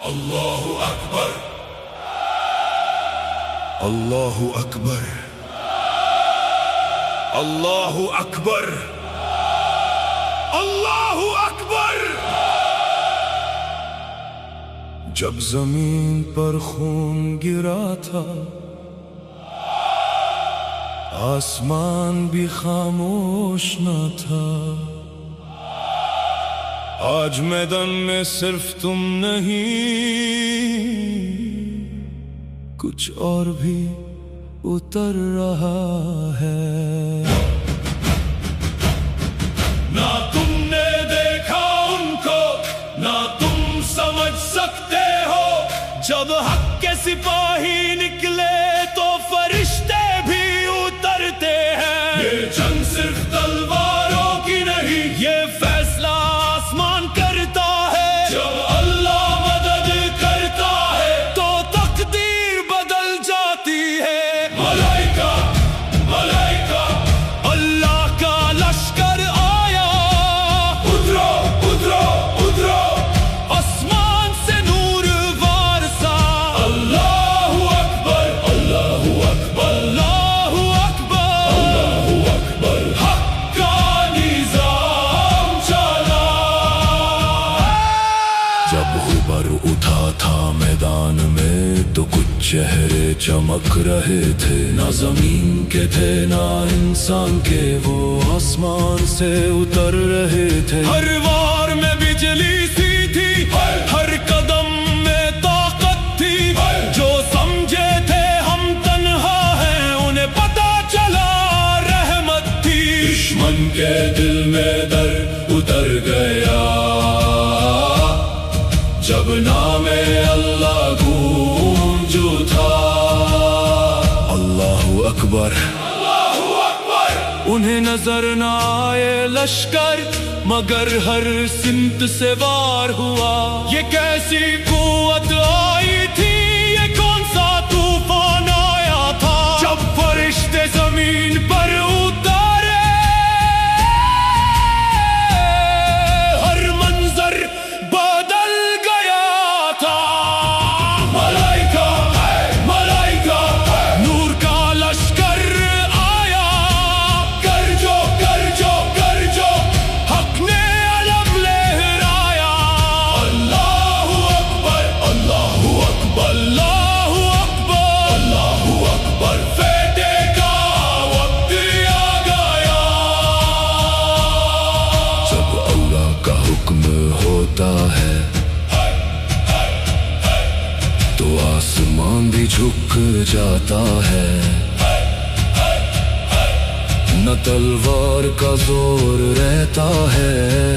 اللہ اکبر، اللہ اکبر، اللہ اکبر، اللہ اکبر۔ جب زمین پر خون گرا تھا، آسمان بھی خاموش نہ تھا۔ آج میدان میں صرف تم نہیں، کچھ اور بھی اتر رہا ہے۔ نہ تم نے دیکھا ان کو، نہ تم سمجھ سکتے ہو۔ جب حق کے سپاہی نکلے تو فرشتے بھی اترتے ہیں۔ یہ جنگ صرف تلواروں کی نہیں، یہ فیصلہ آسمان کرتا ہے۔ جب اللہ مدد کرتا ہے تو تقدیر بدل جاتی ہے۔ ملائکہ ملائکہ اللہ کا لشکر آیا، ادھرو ادھرو ادھرو، آسمان سے نور وارسا۔ اللہ اکبر، اللہ اکبر، اللہ اکبر، اللہ اکبر۔ حق کا نظام چلا۔ جب غبار اٹھا تھا میدان میں تو کچھ چہرے چمک رہے تھے، نہ زمین کے تھے نہ انسان کے، وہ آسمان سے اتر رہے تھے۔ ہر وار میں بجلی سی تھی، ہر قدم میں طاقت تھی۔ جو سمجھے تھے ہم تنہا ہیں، انہیں پتا چلا رحمت تھی۔ دشمن کے دل میں در اتر گیا جب نام اللہ گونج اٹھا۔ اللہ اکبر، اللہ اکبر۔ انہیں نظر نہ آئے لشکر، مگر ہر سمت سے وار ہوا۔ یہ کیسی قوت آئی تھی، یہ کون سا طوفان آیا تھا؟ جب فرشتے زمین پر اتارے، ہر منظر بدل گیا تھا۔ ملائکہ ملائکہ، نور کا لشکر آیا۔ گرجو گرجو گرجو، حق نے علم لہرایا۔ اللہ اکبر، اللہ اکبر، اللہ اکبر، اللہ اکبر۔ فتح کا وقت آ گیا۔ جب اللہ کا حکم ہوتا ہے تو آسمان بھی جھک جاتا ہے۔ نہ تلوار کا زور رہتا ہے،